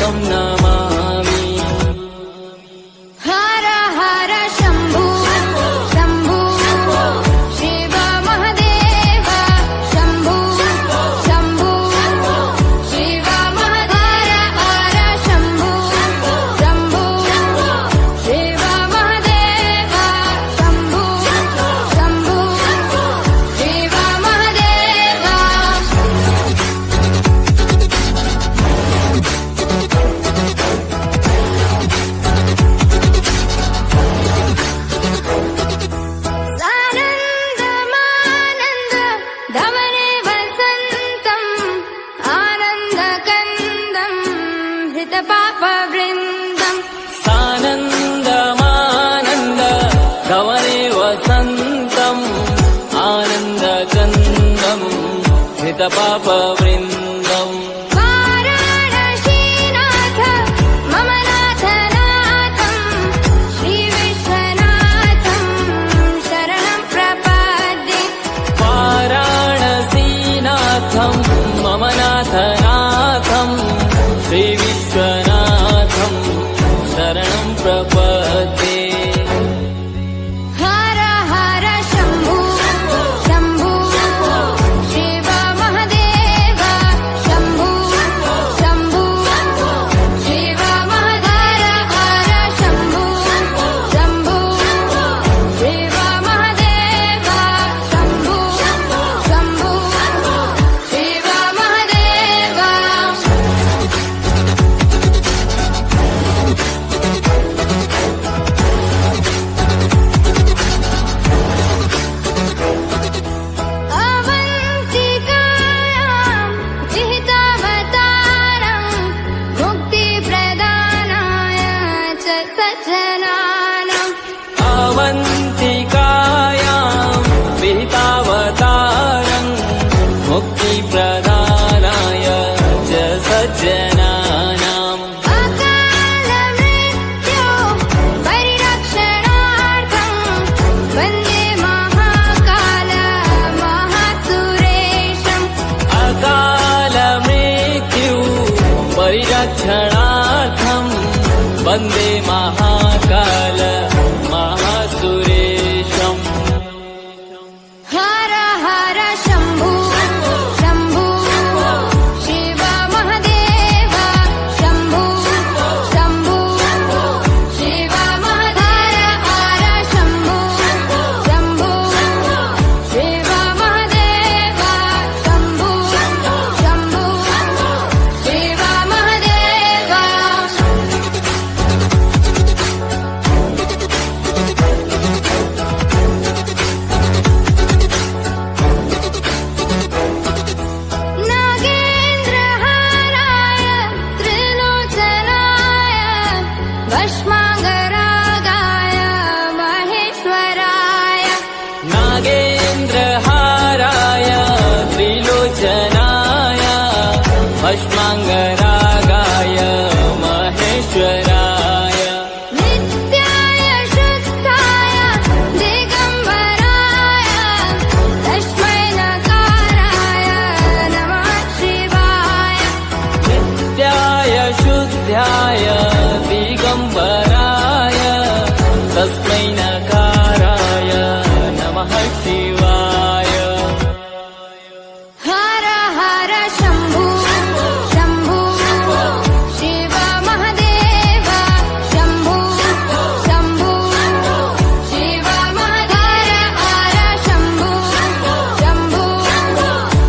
तं नमामि। हर हर शम्भो शम्भो शिव महादेव शम्भो शम्भो शिव महादेव हर शम्भो शम्भो शिव महादेव शम्भो शम्भो शिव महादेव। सानन्दमानन्द धवने वसन्तम् आनन्दकन्दम् हृतपापवृन्दम्। सानन्दमानन्द धवने वसन्तम् आनन्दकन्दम् हृतपापवृन्दम्। वाराणसीनाथ मम नाथनाथम् श्रीविश्वनाथम् शरणं प्रपद्ये। वाराणसीनाथं मम नाथनाथं श्रीविश्वनाथं शरणं प्रपद्ये। हर हर शम्भो शम्भो शिव महादेव शम्भो शम्भो शिव महादेव हर शम्भो शम्भो शिव महादेव शम्भो शम्भो शिव महादेव। अवन्तिकायां विहितावतारं मुक्तिप्रदानाय च सज्जनानाम्। अवन्तिकायां विहितावतारं मुक्तिप्रदानाय च सज्जनानाम्। अकालमृत्यो परिरक्षणार्थं वन्दे महाकाल महासुरेशम्। अकालमृत्यु परिरक्षणार्थं वन्दे महाकाल महासुरेशम्। हर हर शम्भो शम्भो शिव महादेव शम्भो शम्भो शिव महादेव हर शम्भो शम्भो शिव महादेव शम्भो शम्भो शिव महादेव। नागेन्द्रहाराय त्रिलोचनाय भस्माङ्गरागाय महेश्वराय। नागेन्द्रहाराय त्रिलोचनाय भस्माङ्गरागाय महेश्वराय। नित्याय शुद्धाय दिगम्बराय तस्मै नकाराय नमः शिवाय। नित्याय शुद्धाय